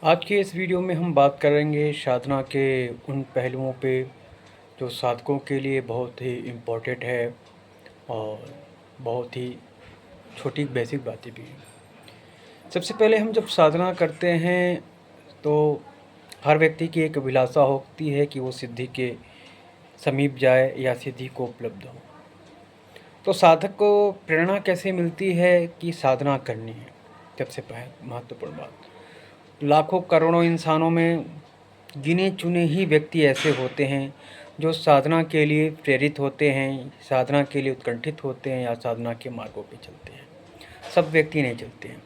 आज के इस वीडियो में हम बात करेंगे साधना के उन पहलुओं पे जो साधकों के लिए बहुत ही इम्पोर्टेंट है और बहुत ही छोटी बेसिक बातें भी हैं। सबसे पहले हम जब साधना करते हैं तो हर व्यक्ति की एक अभिलाषा होती है कि वो सिद्धि के समीप जाए या सिद्धि को उपलब्ध हो। तो साधक को प्रेरणा कैसे मिलती है कि साधना करनी है? सबसे पहले महत्वपूर्ण बात, लाखों करोड़ों इंसानों में गिने चुने ही व्यक्ति ऐसे होते हैं जो साधना के लिए प्रेरित होते हैं, साधना के लिए उत्कंठित होते हैं या साधना के मार्गों पे चलते हैं। सब व्यक्ति नहीं चलते हैं।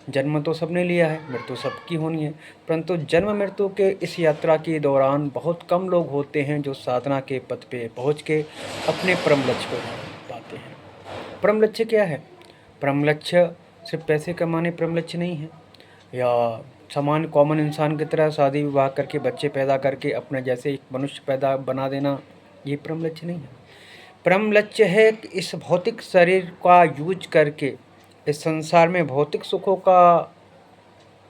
जन्म तो सबने लिया है, मृत्यु सबकी होनी है, परंतु जन्म मृत्यु के इस यात्रा के दौरान बहुत कम लोग होते हैं जो साधना के पथ पे पहुँच के अपने परम लक्ष्य को पाते हैं। परम लक्ष्य क्या है? परम लक्ष्य सिर्फ पैसे कमाने परम लक्ष्य नहीं है, या सामान्य कॉमन इंसान की तरह शादी विवाह करके बच्चे पैदा करके अपने जैसे एक मनुष्य पैदा बना देना, ये परम लक्ष्य नहीं है। परम लक्ष्य है कि इस भौतिक शरीर का यूज करके, इस संसार में भौतिक सुखों का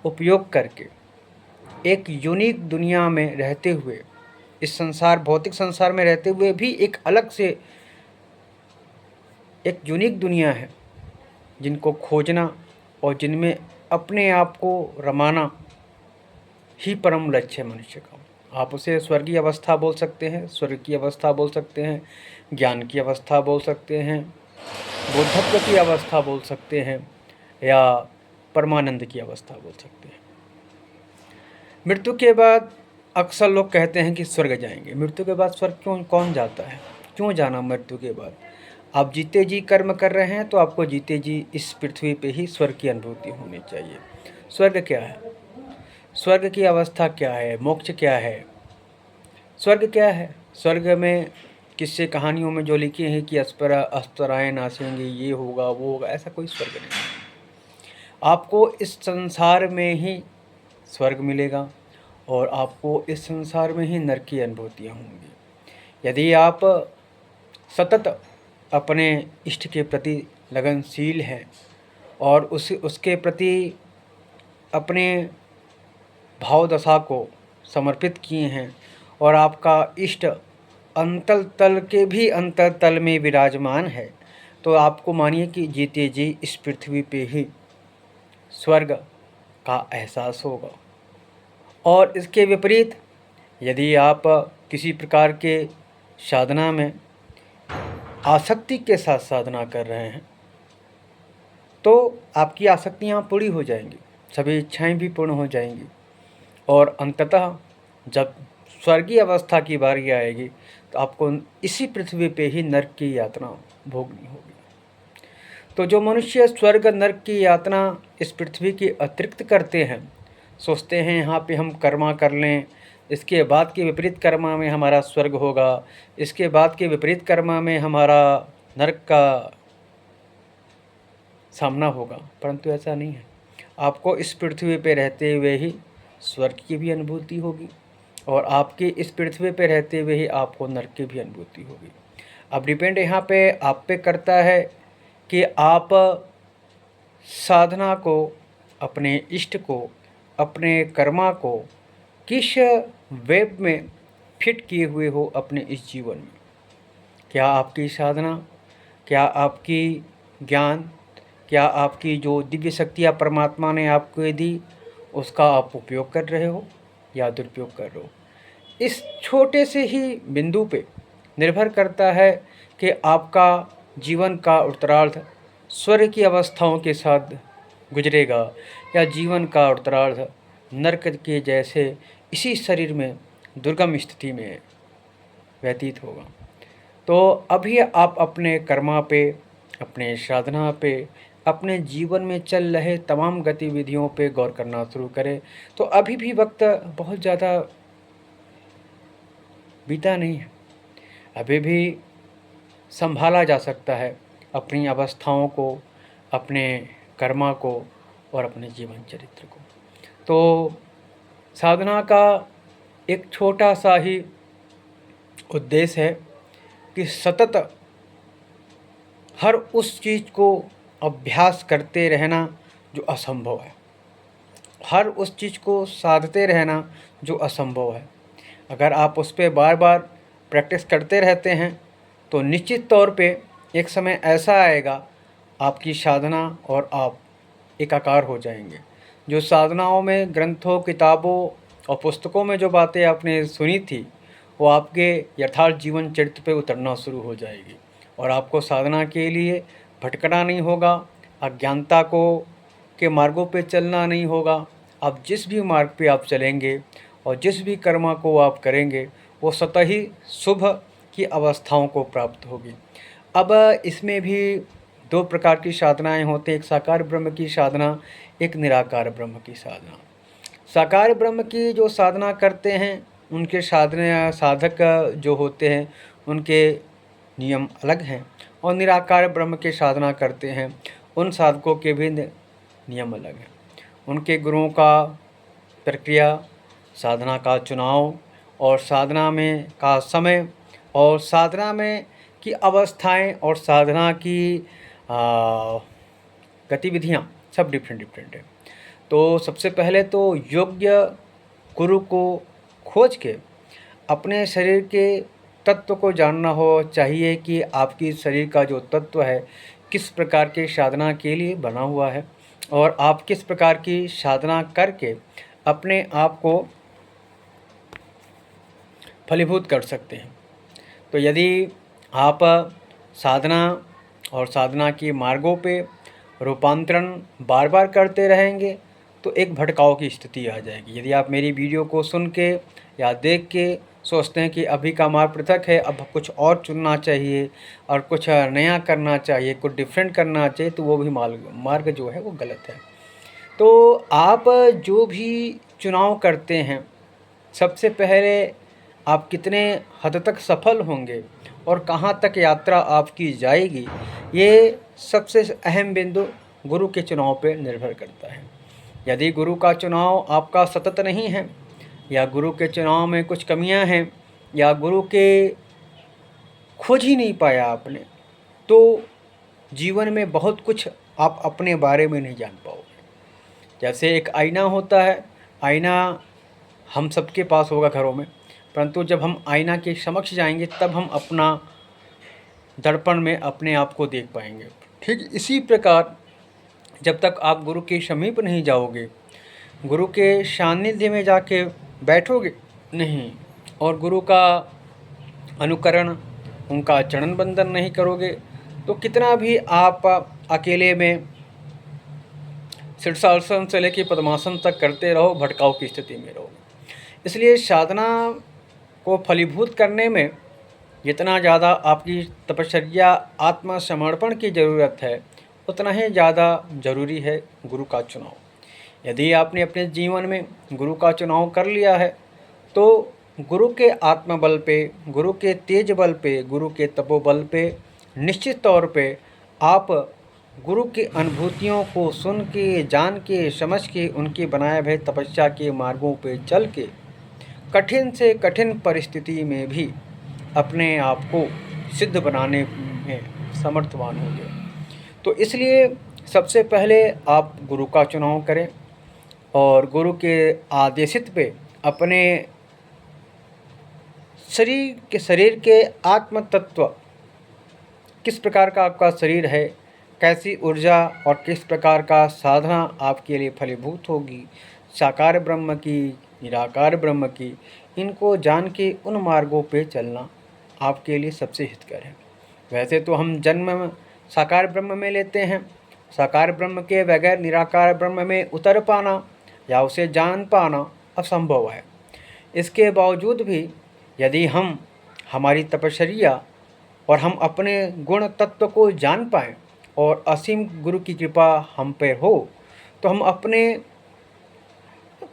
उपयोग करके एक यूनिक दुनिया में रहते हुए, इस संसार भौतिक संसार में रहते हुए भी एक अलग से एक यूनिक दुनिया है जिनको खोजना और जिनमें अपने आप को रमाना ही परम लक्ष्य है मनुष्य का। आप उसे स्वर्गीय अवस्था बोल सकते हैं, स्वर्ग की अवस्था बोल सकते हैं, ज्ञान की अवस्था बोल सकते हैं, बुद्धत्व की अवस्था बोल सकते हैं, या परमानंद की अवस्था बोल सकते हैं। मृत्यु के बाद अक्सर लोग कहते हैं कि स्वर्ग जाएंगे। मृत्यु के बाद स्वर्ग कौन जाता है? क्यों जाना मृत्यु के बाद? आप जीते जी कर्म कर रहे हैं तो आपको जीते जी इस पृथ्वी पे ही स्वर्ग की अनुभूति होनी चाहिए। स्वर्ग क्या है? स्वर्ग की अवस्था क्या है? मोक्ष क्या है? स्वर्ग क्या है? स्वर्ग में किस्से कहानियों में जो लिखे हैं कि अप्सराएं नाचेंगे, ये होगा वो होगा, ऐसा कोई स्वर्ग नहीं है। आपको इस संसार में ही स्वर्ग मिलेगा और आपको इस संसार में ही नरक की अनुभूतियाँ होंगी। यदि आप सतत अपने इष्ट के प्रति लगनशील हैं और उसके प्रति अपने भाव दशा को समर्पित किए हैं और आपका इष्ट अंतल तल के भी अंतर तल में विराजमान है, तो आपको मानिए कि जीते जी इस पृथ्वी पे ही स्वर्ग का एहसास होगा। और इसके विपरीत यदि आप किसी प्रकार के साधना में आसक्ति के साथ साधना कर रहे हैं तो आपकी आसक्तियाँ पूरी हो जाएंगी, सभी इच्छाएं भी पूर्ण हो जाएंगी और अंततः जब स्वर्गीय अवस्था की बारी आएगी तो आपको इसी पृथ्वी पे ही नरक की यातना भोगनी होगी। तो जो मनुष्य स्वर्ग नरक की यातना इस पृथ्वी की अतिरिक्त करते हैं, सोचते हैं यहाँ पे हम कर्मा कर लें, इसके बाद के विपरीत कर्मा में हमारा स्वर्ग होगा, इसके बाद के विपरीत कर्मा में हमारा नरक का सामना होगा, परंतु ऐसा नहीं है। आपको इस पृथ्वी पे रहते हुए ही स्वर्ग की भी अनुभूति होगी और आपके इस पृथ्वी पे रहते हुए ही आपको नरक की भी अनुभूति होगी। अब डिपेंड यहाँ पे आप पे करता है कि आप साधना को, अपने इष्ट को, अपने कर्मा को किस वेब में फिट किए हुए हो अपने इस जीवन में। क्या आपकी साधना, क्या आपकी ज्ञान, क्या आपकी जो दिव्य शक्तियाँ परमात्मा ने आपको दी उसका आप उपयोग कर रहे हो या दुरुपयोग कर रहे हो? इस छोटे से ही बिंदु पे निर्भर करता है कि आपका जीवन का उत्तरार्ध स्वर्ग की अवस्थाओं के साथ गुजरेगा या जीवन का उत्तरार्ध नरक के जैसे इसी शरीर में दुर्गम स्थिति में व्यतीत होगा। तो अभी आप अपने कर्मा पे, अपने साधना पे, अपने जीवन में चल रहे तमाम गतिविधियों पे गौर करना शुरू करें। तो अभी भी वक्त बहुत ज़्यादा बीता नहीं है, अभी भी संभाला जा सकता है अपनी अवस्थाओं को, अपने कर्मा को और अपने जीवन चरित्र को। तो साधना का एक छोटा सा ही उद्देश्य है कि सतत हर उस चीज़ को अभ्यास करते रहना जो असंभव है, हर उस चीज़ को साधते रहना जो असंभव है। अगर आप उस पे बार बार प्रैक्टिस करते रहते हैं तो निश्चित तौर पे एक समय ऐसा आएगा आपकी साधना और आप एकाकार हो जाएंगे। जो साधनाओं में, ग्रंथों, किताबों और पुस्तकों में जो बातें आपने सुनी थी वो आपके यथार्थ जीवन चरित्र पे उतरना शुरू हो जाएगी और आपको साधना के लिए भटकना नहीं होगा, अज्ञानता को के मार्गों पे चलना नहीं होगा। आप जिस भी मार्ग पे आप चलेंगे और जिस भी कर्म को आप करेंगे वो स्वतः ही शुभ की अवस्थाओं को प्राप्त होगी। अब इसमें भी दो प्रकार की साधनाएं होती हैं, एक साकार ब्रह्म की साधना, एक निराकार ब्रह्म की साधना। साकार ब्रह्म की जो साधना करते हैं उनके साधक जो होते हैं उनके नियम अलग हैं और निराकार ब्रह्म की साधना करते हैं उन साधकों के भी नियम अलग हैं। उनके गुरुओं का प्रक्रिया, साधना का चुनाव और साधना में का समय और साधना में की अवस्थाएं और साधना की गतिविधियां सब डिफरेंट है। तो सबसे पहले तो योग्य गुरु को खोज के अपने शरीर के तत्व को जानना हो चाहिए कि आपकी शरीर का जो तत्व है किस प्रकार के साधना के लिए बना हुआ है और आप किस प्रकार की साधना करके अपने आप को फलीभूत कर सकते हैं। तो यदि आप साधना और साधना के मार्गों पे रूपांतरण बार बार करते रहेंगे तो एक भटकाव की स्थिति आ जाएगी। यदि आप मेरी वीडियो को सुन के या देख के सोचते हैं कि अभी का मार्ग पृथक है, अब कुछ और चुनना चाहिए और कुछ नया करना चाहिए, कुछ डिफरेंट करना चाहिए, तो वो भी मार्ग जो है वो गलत है। तो आप जो भी चुनाव करते हैं सबसे पहले आप कितने हद तक सफल होंगे और कहाँ तक यात्रा आपकी जाएगी, ये सबसे अहम बिंदु गुरु के चुनाव पर निर्भर करता है। यदि गुरु का चुनाव आपका सतत नहीं है या गुरु के चुनाव में कुछ कमियां हैं या गुरु के खोज ही नहीं पाया आपने, तो जीवन में बहुत कुछ आप अपने बारे में नहीं जान पाओगे। जैसे एक आईना होता है, आईना हम सबके पास होगा घरों में, परंतु जब हम आईना के समक्ष जाएंगे तब हम अपना दर्पण में अपने आप को देख पाएंगे। ठीक इसी प्रकार जब तक आप गुरु के समीप नहीं जाओगे, गुरु के सानिध्य में जाके बैठोगे नहीं और गुरु का अनुकरण, उनका चरण बंदन नहीं करोगे, तो कितना भी आप अकेले में शीर्षासन से लेकर पद्मासन तक करते रहो, भटकाव की स्थिति में रहोगे। इसलिए साधना को फलीभूत करने में जितना ज़्यादा आपकी तपश्चर्या, आत्मसमर्पण की ज़रूरत है, उतना ही ज़्यादा ज़रूरी है गुरु का चुनाव। यदि आपने अपने जीवन में गुरु का चुनाव कर लिया है तो गुरु के आत्मबल पे, गुरु के तेज बल पे, गुरु के तपोबल पे निश्चित तौर पे आप गुरु की अनुभूतियों को सुन के, जान के, समझ के, उनके बनाए हुए तपस्या के मार्गों पे चल के कठिन से कठिन परिस्थिति में भी अपने आप को सिद्ध बनाने में समर्थवान होंगे। तो इसलिए सबसे पहले आप गुरु का चुनाव करें और गुरु के आदेशित पे अपने शरीर के आत्म तत्व, किस प्रकार का आपका शरीर है, कैसी ऊर्जा और किस प्रकार का साधना आपके लिए फलीभूत होगी, साकार ब्रह्म की, निराकार ब्रह्म की, इनको जान के उन मार्गों पे चलना आपके लिए सबसे हितकर है। वैसे तो हम जन्म साकार ब्रह्म में लेते हैं, साकार ब्रह्म के बगैर निराकार ब्रह्म में उतर पाना या उसे जान पाना असंभव है। इसके बावजूद भी यदि हम हमारी तपश्चर्या और हम अपने गुण तत्व को जान पाएँ और असीम गुरु की कृपा हम पर हो, तो हम अपने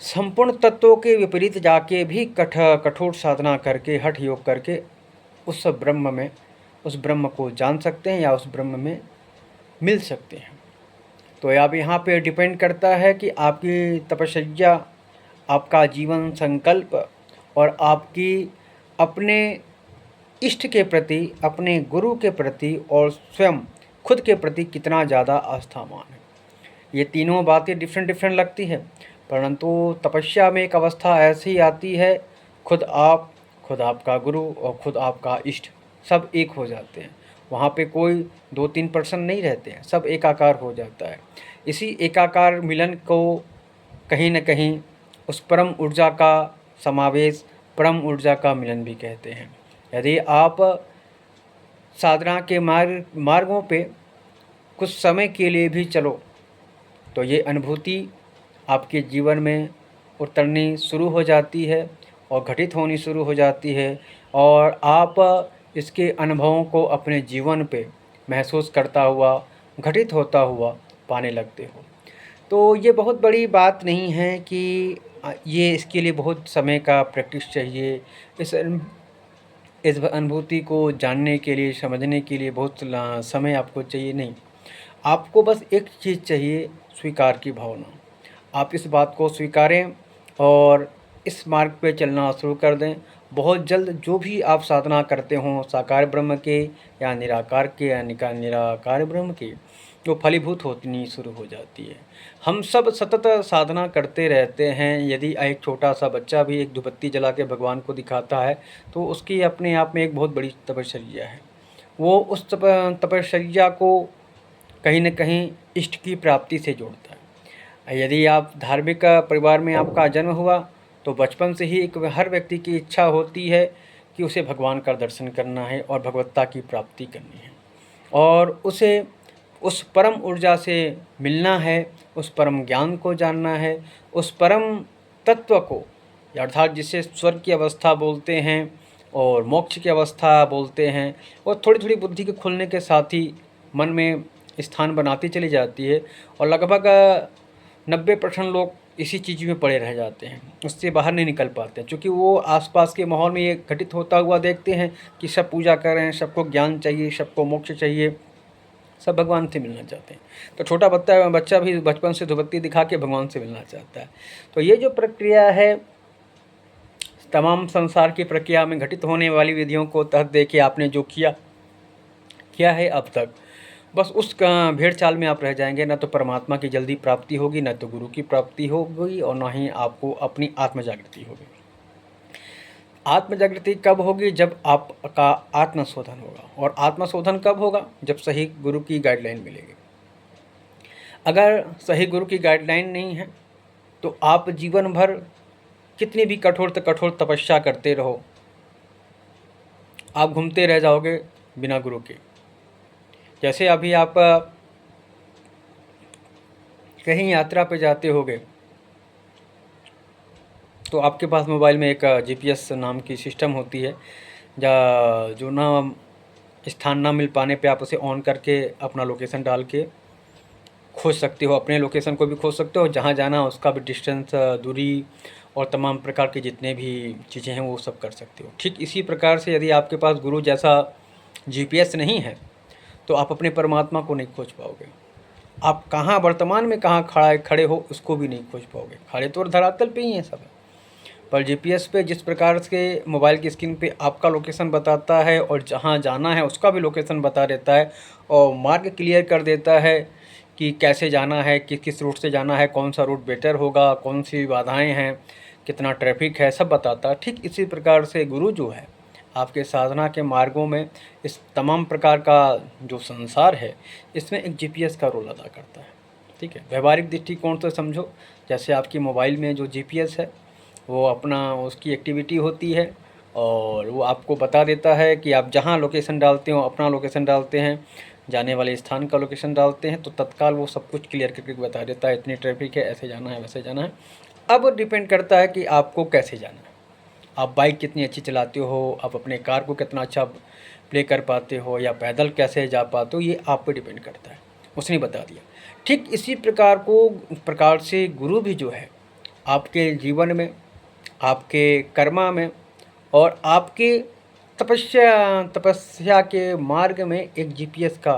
संपूर्ण तत्वों के विपरीत जाके भी कठोर साधना करके, हठ योग करके उस ब्रह्म को जान सकते हैं या उस ब्रह्म में मिल सकते हैं। तो अब यहाँ पे डिपेंड करता है कि आपकी तपश्चर्या, आपका जीवन संकल्प और आपकी अपने इष्ट के प्रति, अपने गुरु के प्रति और स्वयं खुद के प्रति कितना ज़्यादा आस्थावान है। ये तीनों बातें डिफरेंट लगती है, परंतु तपस्या में एक अवस्था ऐसी आती है, खुद आप, खुद आपका गुरु और खुद आपका इष्ट सब एक हो जाते हैं। वहाँ पे कोई 2-3 पर्सन नहीं रहते हैं, सब एकाकार हो जाता है। इसी एकाकार मिलन को कहीं न कहीं उस परम ऊर्जा का समावेश, परम ऊर्जा का मिलन भी कहते हैं। यदि आप साधना के मार्गों पे कुछ समय के लिए भी चलो तो ये अनुभूति आपके जीवन में उतरनी शुरू हो जाती है और घटित होनी शुरू हो जाती है, और आप इसके अनुभवों को अपने जीवन पे महसूस करता हुआ, घटित होता हुआ पाने लगते हो। तो ये बहुत बड़ी बात नहीं है कि ये इसके लिए बहुत समय का प्रैक्टिस चाहिए। इस अनुभूति को जानने के लिए, समझने के लिए बहुत समय आपको चाहिए, नहीं। आपको बस एक चीज़ चाहिए, स्वीकार की भावना। आप इस बात को स्वीकारें और इस मार्ग पे चलना शुरू कर दें। बहुत जल्द जो भी आप साधना करते हों, साकार ब्रह्म के या निराकार के या निराकार ब्रह्म की, वो फलीभूत होनी शुरू हो जाती है। हम सब सतत साधना करते रहते हैं। यदि एक छोटा सा बच्चा भी एक धूपबत्ती जला के भगवान को दिखाता है तो उसकी अपने आप में एक बहुत बड़ी तपश्चर्या है। वो उस तपश्चर्या को कहीं न कहीं इष्ट की प्राप्ति से जोड़ता है। यदि आप धार्मिक परिवार में आपका जन्म हुआ तो बचपन से ही एक हर व्यक्ति की इच्छा होती है कि उसे भगवान का दर्शन करना है और भगवत्ता की प्राप्ति करनी है, और उसे उस परम ऊर्जा से मिलना है, उस परम ज्ञान को जानना है, उस परम तत्व को, अर्थात जिसे स्वर्ग की अवस्था बोलते हैं और मोक्ष की अवस्था बोलते हैं, और थोड़ी थोड़ी बुद्धि के खुलने के साथ ही मन में स्थान बनाती चली जाती है, और लगभग 90% लोग इसी चीज़ में पड़े रह जाते हैं, उससे बाहर नहीं निकल पाते, क्योंकि वो आसपास के माहौल में ये घटित होता हुआ देखते हैं कि सब पूजा कर रहे हैं, सबको ज्ञान चाहिए, सबको मोक्ष चाहिए, सब भगवान से मिलना चाहते हैं। तो छोटा बच्चा भी बचपन से धूपबत्ती दिखा के भगवान से मिलना चाहता है। तो ये जो प्रक्रिया है, तमाम संसार की प्रक्रिया में घटित होने वाली विधियों को तहत देखिए, आपने जो किया है अब तक, बस उस भेड़ चाल में आप रह जाएंगे। न तो परमात्मा की जल्दी प्राप्ति होगी, न तो गुरु की प्राप्ति होगी, और न ही आपको अपनी आत्म जागृति होगी। आत्म जागृति कब होगी? जब आपका आत्मशोधन होगा। और आत्मशोधन कब होगा? जब सही गुरु की गाइडलाइन मिलेगी। अगर सही गुरु की गाइडलाइन नहीं है तो आप जीवन भर कितनी भी कठोर तपस्या करते रहो, आप घूमते रह जाओगे बिना गुरु के। जैसे अभी आप कहीं यात्रा पे जाते होगे तो आपके पास मोबाइल में एक जीपीएस नाम की सिस्टम होती है, जो ना स्थान ना मिल पाने पे आप उसे ऑन करके अपना लोकेशन डाल के खोज सकते हो, अपने लोकेशन को भी खोज सकते हो, जहाँ जाना है उसका भी डिस्टेंस, दूरी और तमाम प्रकार के जितने भी चीज़ें हैं वो सब कर सकते हो। ठीक इसी प्रकार से यदि आपके पास गुरु जैसा जीपीएस नहीं है तो आप अपने परमात्मा को नहीं खोज पाओगे। आप कहाँ वर्तमान में कहाँ खड़े हो उसको भी नहीं खोज पाओगे। खड़े तो धरातल पे ही है सब, पर जीपीएस पे जिस प्रकार से मोबाइल की स्क्रीन पे आपका लोकेशन बताता है और जहाँ जाना है उसका भी लोकेशन बता देता है, और मार्ग क्लियर कर देता है कि कैसे जाना है, किस रूट से जाना है, कौन सा रूट बेटर होगा, कौन सी बाधाएं हैं, कितना ट्रैफिक है, सब बताता है। ठीक इसी प्रकार से गुरु जो है आपके साधना के मार्गों में इस तमाम प्रकार का जो संसार है इसमें एक जीपीएस का रोल अदा करता है। ठीक है, व्यवहारिक दृष्टिकोण से समझो, जैसे आपकी मोबाइल में जो जीपीएस है वो अपना उसकी एक्टिविटी होती है और वो आपको बता देता है कि आप जहाँ लोकेशन डालते हो, अपना लोकेशन डालते हैं, जाने वाले स्थान का लोकेशन डालते हैं, तो तत्काल वो सब कुछ क्लियर करके बता देता है, इतनी ट्रैफिक है, ऐसे जाना है, वैसे जाना है। अब डिपेंड करता है कि आपको कैसे जाना है, आप बाइक कितनी अच्छी चलाते हो, आप अपने कार को कितना अच्छा प्ले कर पाते हो, या पैदल कैसे जा पाते हो, ये आप पे डिपेंड करता है, उसने बता दिया। ठीक इसी प्रकार से गुरु भी जो है आपके जीवन में, आपके कर्मा में और आपके तपस्या के मार्ग में एक जीपीएस का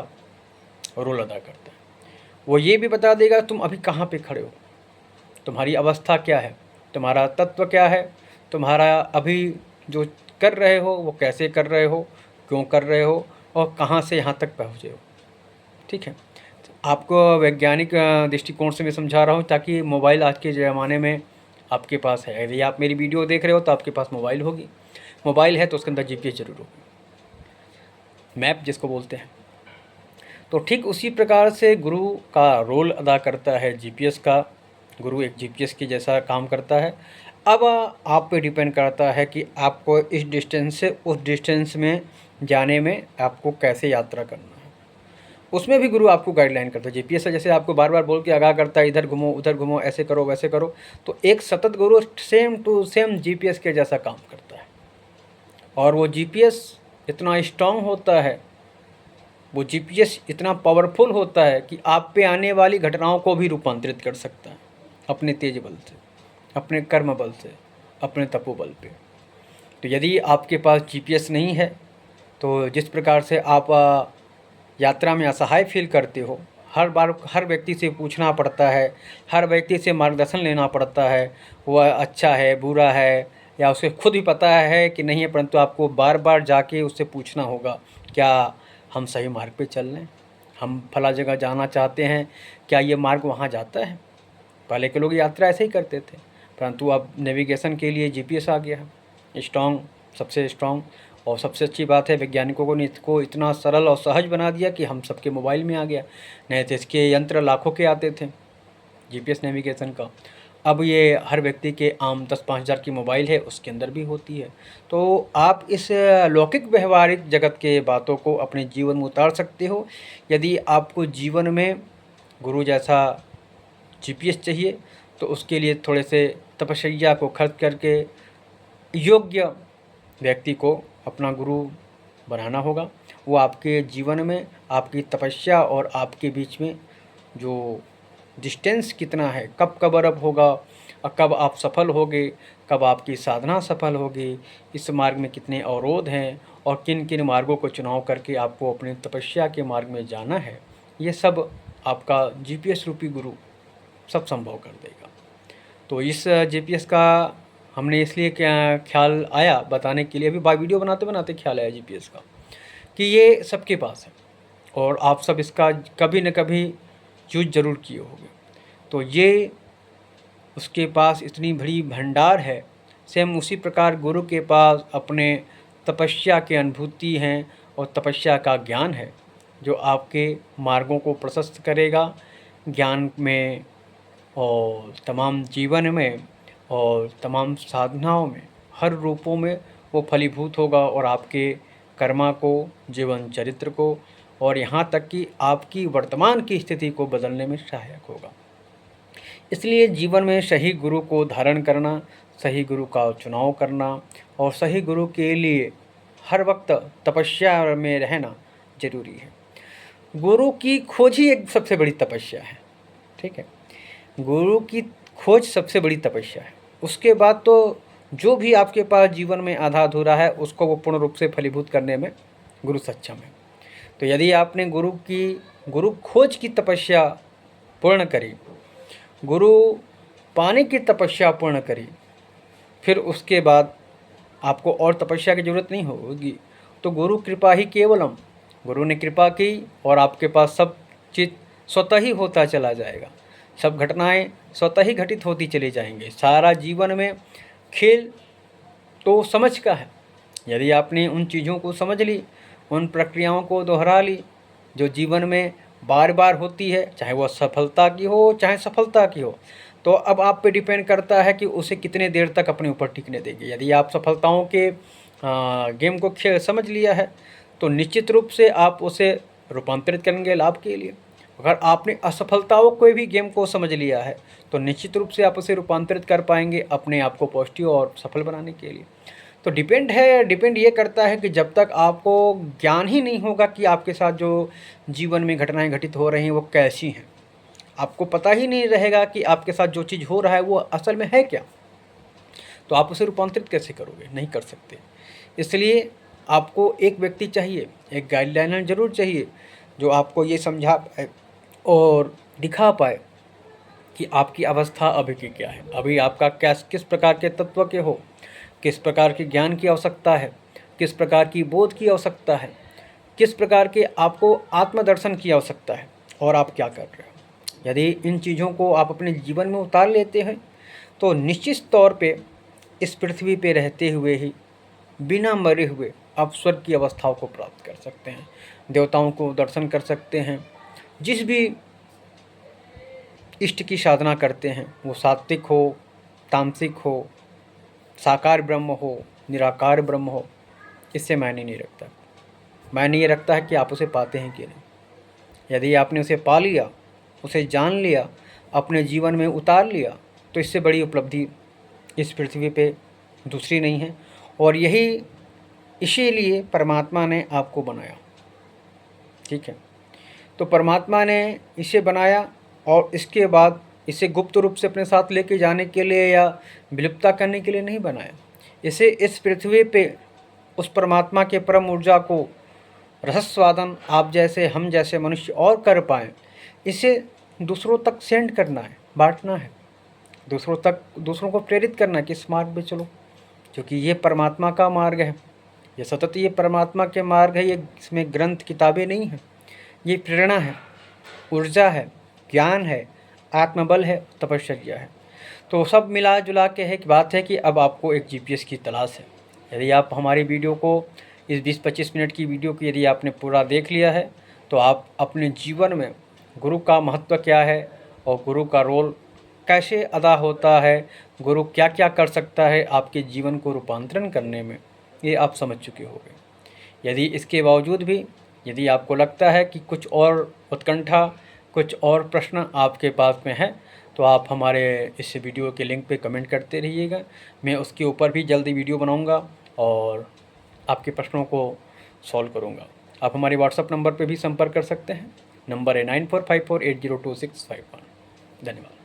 रोल अदा करता है। वो ये भी बता देगा तुम अभी कहाँ पे खड़े हो, तुम्हारी अवस्था क्या है, तुम्हारा तत्व क्या है, तुम्हारा अभी जो कर रहे हो वो कैसे कर रहे हो, क्यों कर रहे हो, और कहाँ से यहाँ तक पहुँचे हो। ठीक है, आपको वैज्ञानिक दृष्टिकोण से मैं समझा रहा हूँ, ताकि मोबाइल आज के ज़माने में आपके पास है। यदि आप मेरी वीडियो देख रहे हो तो आपके पास मोबाइल होगी, मोबाइल है तो उसके अंदर जीपीएस ज़रूर होगी, मैप जिसको बोलते हैं। तो ठीक उसी प्रकार से गुरु का रोल अदा करता है जीपीएस का। गुरु एक जीपीएस के जैसा काम करता है। अब आप पे डिपेंड करता है कि आपको इस डिस्टेंस से उस डिस्टेंस में जाने में आपको कैसे यात्रा करना है। उसमें भी गुरु आपको गाइडलाइन करता है। जीपीएस जैसे आपको बार बार बोल के आगाह करता है, इधर घूमो उधर घूमो, ऐसे करो वैसे करो, तो एक सतत गुरु सेम टू सेम जीपीएस के जैसा काम करता है। और वो जीपीएस इतना स्ट्रांग होता है, वो जीपीएस इतना पावरफुल होता है कि आप पे आने वाली घटनाओं को भी रूपांतरित कर सकता है अपने तेज बल से, अपने कर्म बल से, अपने तपोबल पे। तो यदि आपके पास जीपीएस नहीं है तो जिस प्रकार से आप यात्रा में असहाय फील करते हो, हर बार हर व्यक्ति से पूछना पड़ता है, हर व्यक्ति से मार्गदर्शन लेना पड़ता है, वह अच्छा है बुरा है या उसे खुद ही पता है कि नहीं है, परंतु आपको बार बार जाके उससे पूछना होगा, क्या हम सही मार्ग पे चल रहे हैं, हम फला जगह जाना चाहते हैं, क्या ये मार्ग वहाँ जाता है। पहले के लोग यात्रा ऐसे ही करते थे, परंतु अब नेविगेशन के लिए जीपीएस आ गया है, स्ट्रॉन्ग, सबसे स्ट्रॉन्ग। और सबसे अच्छी बात है, वैज्ञानिकों ने इसको इतना सरल और सहज बना दिया कि हम सबके मोबाइल में आ गया। नहीं तो इसके यंत्र लाखों के आते थे जीपीएस नेविगेशन का, अब ये हर व्यक्ति के आम 10-5 हज़ार की मोबाइल है उसके अंदर भी होती है। तो आप इस लौकिक व्यवहारिक जगत के बातों को अपने जीवन में उतार सकते हो। यदि आपको जीवन में गुरु जैसा जीपीएस चाहिए तो उसके लिए थोड़े से तपस्या को खर्च करके योग्य व्यक्ति को अपना गुरु बनाना होगा। वो आपके जीवन में आपकी तपस्या और आपके बीच में जो डिस्टेंस कितना है, कब कवर अप होगा और कब आप सफल होगे, कब आपकी साधना सफल होगी, इस मार्ग में कितने अवरोध हैं और किन किन मार्गों को चुनाव करके आपको अपनी तपस्या के मार्ग में जाना है, ये सब आपका जीपीएस रूपी गुरु सब संभव कर देगा। तो इस जीपीएस का हमने इसलिए क्या ख्याल आया बताने के लिए, अभी वीडियो बनाते बनाते ख्याल आया जीपीएस का कि ये सबके पास है और आप सब इसका कभी न कभी यूज ज़रूर किए होंगे। तो ये उसके पास इतनी बड़ी भंडार है, सेम उसी प्रकार गुरु के पास अपने तपस्या की अनुभूति हैं और तपस्या का ज्ञान है जो आपके मार्गों को प्रशस्त करेगा, ज्ञान में और तमाम जीवन में और तमाम साधनाओं में, हर रूपों में वो फलीभूत होगा और आपके कर्मा को, जीवन चरित्र को और यहाँ तक कि आपकी वर्तमान की स्थिति को बदलने में सहायक होगा। इसलिए जीवन में सही गुरु को धारण करना, सही गुरु का चुनाव करना और सही गुरु के लिए हर वक्त तपस्या में रहना जरूरी है। गुरु की खोज ही एक सबसे बड़ी तपस्या है, ठीक है। गुरु की खोज सबसे बड़ी तपस्या है। उसके बाद तो जो भी आपके पास जीवन में आधा अधूरा है उसको वो पूर्ण रूप से फलीभूत करने में गुरु सक्षम है। तो यदि आपने गुरु खोज की तपस्या पूर्ण करी, गुरु पाने की तपस्या पूर्ण करी, फिर उसके बाद आपको और तपस्या की ज़रूरत नहीं होगी। तो गुरु कृपा ही केवलम, गुरु ने कृपा की और आपके पास सब चीज़ स्वतः ही होता चला जाएगा, सब घटनाएं स्वतः ही घटित होती चली जाएंगी। सारा जीवन में खेल तो समझ का है। यदि आपने उन चीज़ों को समझ ली, उन प्रक्रियाओं को दोहरा ली जो जीवन में बार बार होती है, चाहे वह सफलता की हो चाहे सफलता की हो, तो अब आप पे डिपेंड करता है कि उसे कितने देर तक अपने ऊपर टिकने देगी। यदि आप सफलताओं के गेम को समझ लिया है तो निश्चित रूप से आप उसे रूपांतरित करेंगे लाभ के लिए। अगर आपने असफलताओं को भी गेम को समझ लिया है तो निश्चित रूप से आप उसे रूपांतरित कर पाएंगे अपने आप को पॉजिटिव और सफल बनाने के लिए। तो डिपेंड ये करता है कि जब तक आपको ज्ञान ही नहीं होगा कि आपके साथ जो जीवन में घटनाएं घटित हो रही हैं वो कैसी हैं, आपको पता ही नहीं रहेगा कि आपके साथ जो चीज़ हो रहा है वो असल में है क्या, तो आप उसे रूपांतरित कैसे करोगे, नहीं कर सकते। इसलिए आपको एक व्यक्ति चाहिए, एक गाइडलाइनर ज़रूर चाहिए जो आपको ये समझा पाए और दिखा पाए कि आपकी अवस्था अभी की क्या है, अभी आपका किस प्रकार के तत्व के हो, किस प्रकार के ज्ञान की आवश्यकता है, किस प्रकार की बोध की आवश्यकता है, किस प्रकार के आपको आत्मदर्शन की आवश्यकता है। और आप क्या कर रहे हो। यदि इन चीज़ों को आप अपने जीवन में उतार लेते हैं तो निश्चित तौर पे इस पृथ्वी पे रहते हुए ही बिना मरे हुए आप स्वर्ग की अवस्थाओं को प्राप्त कर सकते हैं, देवताओं को दर्शन कर सकते हैं। जिस भी इष्ट की साधना करते हैं, वो सात्विक हो, तामसिक हो, साकार ब्रह्म हो, निराकार ब्रह्म हो, इससे मायने नहीं रखता। मायने ये रखता है कि आप उसे पाते हैं कि नहीं। यदि आपने उसे पा लिया, उसे जान लिया, अपने जीवन में उतार लिया, तो इससे बड़ी उपलब्धि इस पृथ्वी पे दूसरी नहीं है। और यही इसीलिए परमात्मा ने आपको बनाया, ठीक है। तो परमात्मा ने इसे बनाया और इसके बाद इसे गुप्त रूप से अपने साथ लेके जाने के लिए या विलुप्ता करने के लिए नहीं बनाया। इसे इस पृथ्वी पे उस परमात्मा के परम ऊर्जा को रसस्वादन आप जैसे हम जैसे मनुष्य और कर पाएँ, इसे दूसरों तक सेंड करना है, बांटना है, दूसरों को प्रेरित करना है कि इस मार्ग पे चलो, क्योंकि ये परमात्मा का मार्ग है, ये सतत ये परमात्मा के मार्ग है। ये इसमें ग्रंथ किताबें नहीं हैं, ये प्रेरणा है, ऊर्जा है, ज्ञान है, आत्मबल है, तपश्चर्या है। तो सब मिला जुला के है कि बात है कि अब आपको एक जीपीएस की तलाश है। यदि आप हमारी वीडियो को, इस 20-25 मिनट की वीडियो को यदि आपने पूरा देख लिया है, तो आप अपने जीवन में गुरु का महत्व क्या है और गुरु का रोल कैसे अदा होता है, गुरु क्या क्या कर सकता है आपके जीवन को रूपांतरण करने में, ये आप समझ चुके होंगे। यदि इसके बावजूद भी यदि आपको लगता है कि कुछ और उत्कंठा, कुछ और प्रश्न आपके पास में है, तो आप हमारे इस वीडियो के लिंक पे कमेंट करते रहिएगा। मैं उसके ऊपर भी जल्दी वीडियो बनाऊंगा और आपके प्रश्नों को सॉल्व करूंगा। आप हमारे व्हाट्सएप नंबर पे भी संपर्क कर सकते हैं। नंबर है 9454802651। धन्यवाद।